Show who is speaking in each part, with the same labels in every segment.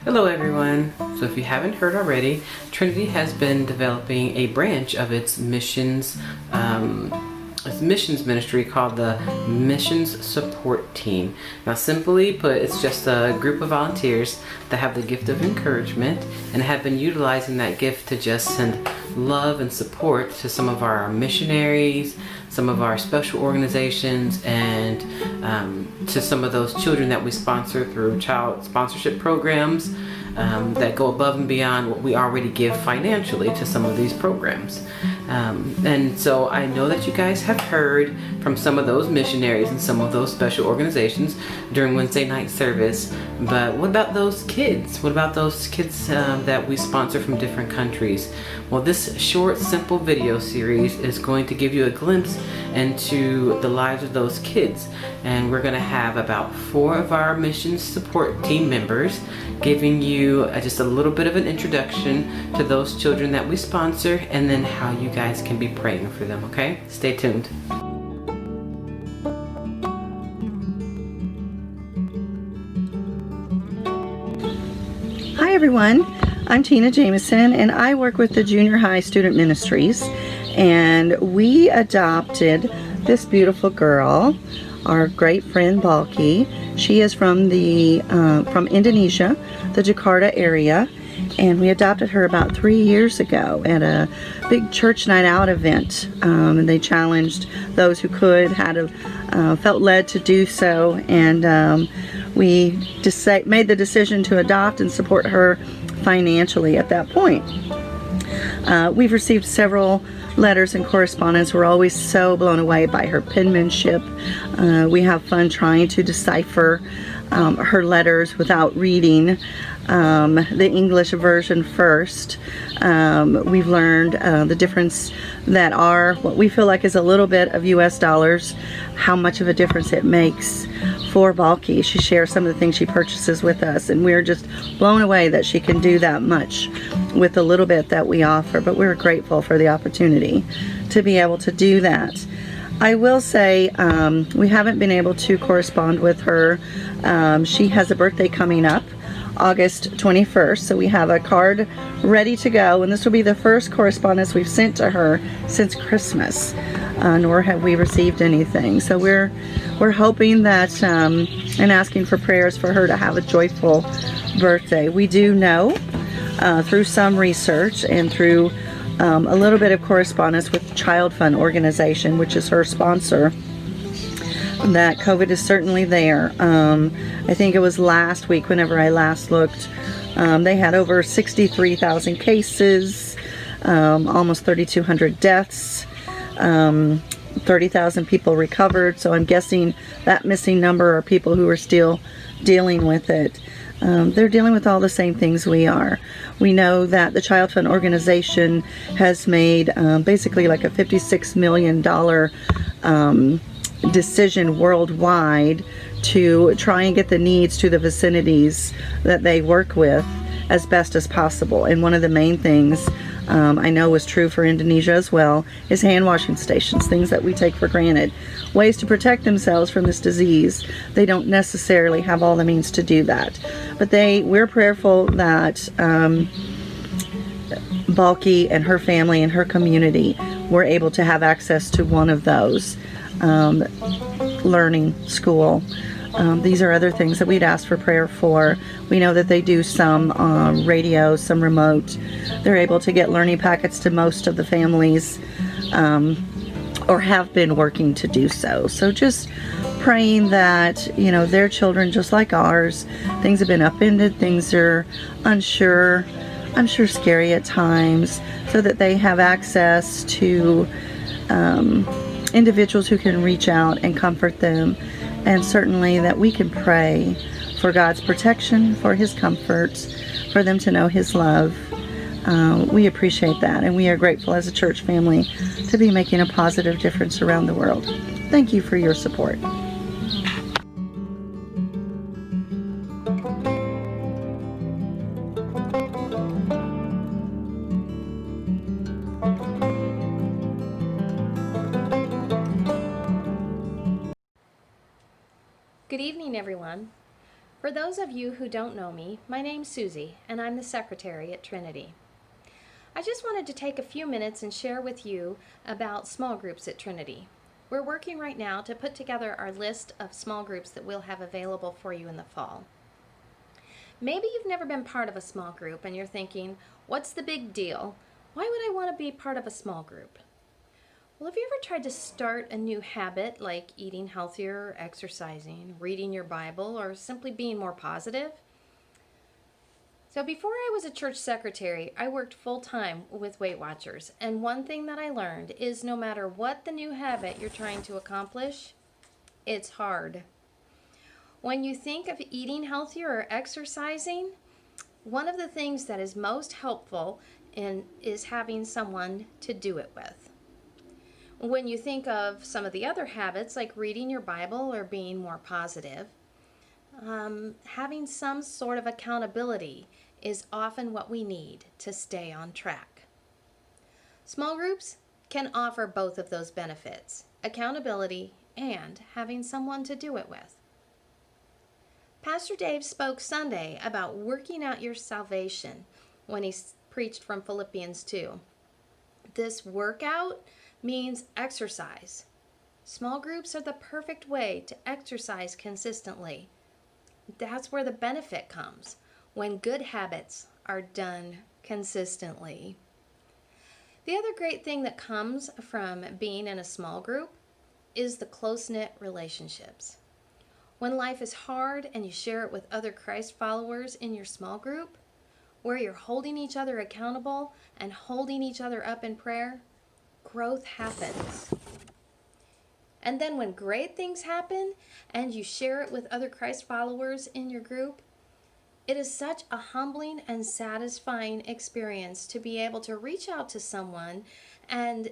Speaker 1: Hello everyone. So if you haven't heard already, Trinity has been developing a branch of its missions ministry called the Missions Support Team. Now simply put, it's just a group of volunteers that have the gift of encouragement and have been utilizing that gift to just send love and support to some of our missionaries, some of our special organizations, and to some of those children that we sponsor through child sponsorship programs that go above and beyond what we already give financially to some of these programs. And so I know that you guys have heard from some of those missionaries and some of those special organizations during Wednesday night service, but what about those kids? What about those kids that we sponsor from different countries? Well, this short, simple video series is going to give you a glimpse into the lives of those kids, and we're going to have about 4 of our mission support team members giving you just a little bit of an introduction to those children that we sponsor, and then how you guys can be praying for them. Okay, stay tuned.
Speaker 2: Hi everyone, I'm Tina Jameson and I work with the Junior High Student Ministries, and we adopted this beautiful girl, our great friend Balki. She is from Indonesia, the Jakarta area, and we adopted her about 3 years ago at a big church night out event, and they challenged those who could, felt led to do so, and we made the decision to adopt and support her financially at that point. We've received several letters and correspondence. We're always so blown away by her penmanship. We have fun trying to decipher her letters without reading the English version first. We've learned the difference that what we feel like is a little bit of US dollars, how much of a difference it makes for Balki. She shares some of the things she purchases with us, and we're just blown away that she can do that much with the little bit that we offer, but we're grateful for the opportunity to be able to do that. I will say we haven't been able to correspond with her. She has a birthday coming up, August 21st, so we have a card ready to go, and this will be the first correspondence we've sent to her since Christmas, nor have we received anything. So we're hoping that and asking for prayers for her to have a joyful birthday. We do know through some research and through a little bit of correspondence with Child Fund organization, which is her sponsor, that COVID is certainly there. I think it was last week, whenever I last looked, they had over 63,000 cases, almost 3,200 deaths, 30,000 people recovered. So I'm guessing that missing number are people who are still dealing with it. They're dealing with all the same things we are. We know that the Child Fund organization has made basically like a $56 million decision worldwide to try and get the needs to the vicinities that they work with as best as possible. And one of the main things I know is true for Indonesia as well is hand washing stations, things that we take for granted, ways to protect themselves from this disease. They don't necessarily have all the means to do that, but we're prayerful that Balki and her family and her community were able to have access to one of those learning school. These are other things that we'd ask for prayer for. We know that they do some radio, some remote. They're able to get learning packets to most of the families, or have been working to do so. So just praying that, their children, just like ours, things have been upended, things are unsure, I'm sure scary at times, so that they have access to individuals who can reach out and comfort them, and certainly that we can pray for God's protection, for His comfort, for them to know His love. We appreciate that, and we are grateful as a church family to be making a positive difference around the world. Thank you for your support.
Speaker 3: Good evening, everyone. For those of you who don't know me, my name's Susie, and I'm the secretary at Trinity. I just wanted to take a few minutes and share with you about small groups at Trinity. We're working right now to put together our list of small groups that we'll have available for you in the fall. Maybe you've never been part of a small group and you're thinking, what's the big deal? Why would I want to be part of a small group? Well, have you ever tried to start a new habit like eating healthier, exercising, reading your Bible, or simply being more positive? So before I was a church secretary, I worked full-time with Weight Watchers, and one thing that I learned is no matter what the new habit you're trying to accomplish, it's hard. When you think of eating healthier or exercising, one of the things that is most helpful is having someone to do it with. When you think of some of the other habits like reading your Bible or being more positive, having some sort of accountability is often what we need to stay on track. Small groups can offer both of those benefits, accountability and having someone to do it with. Pastor Dave spoke Sunday about working out your salvation when he preached from Philippians 2. This workout means exercise. Small groups are the perfect way to exercise consistently. That's where the benefit comes, when good habits are done consistently. The other great thing that comes from being in a small group is the close-knit relationships. When life is hard and you share it with other Christ followers in your small group, where you're holding each other accountable and holding each other up in prayer, growth happens. And then when great things happen and you share it with other Christ followers in your group, it is such a humbling and satisfying experience to be able to reach out to someone and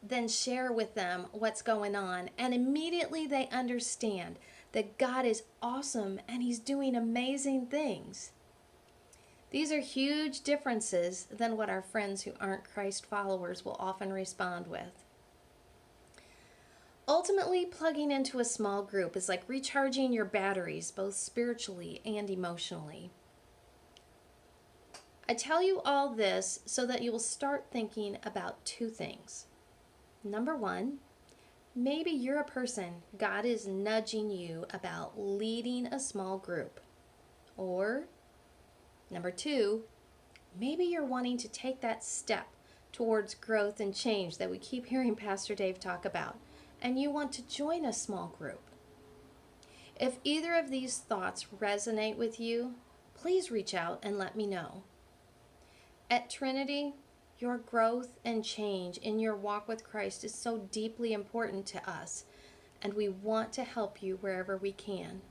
Speaker 3: then share with them what's going on. And immediately they understand that God is awesome and He's doing amazing things. These are huge differences than what our friends who aren't Christ followers will often respond with. Ultimately, plugging into a small group is like recharging your batteries, both spiritually and emotionally. I tell you all this so that you will start thinking about two things. Number one, maybe you're a person God is nudging you about leading a small group. Or number two, maybe you're wanting to take that step towards growth and change that we keep hearing Pastor Dave talk about, and you want to join a small group. If either of these thoughts resonate with you, please reach out and let me know. At Trinity, your growth and change in your walk with Christ is so deeply important to us, and we want to help you wherever we can.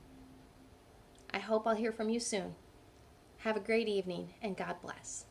Speaker 3: I hope I'll hear from you soon. Have a great evening, and God bless.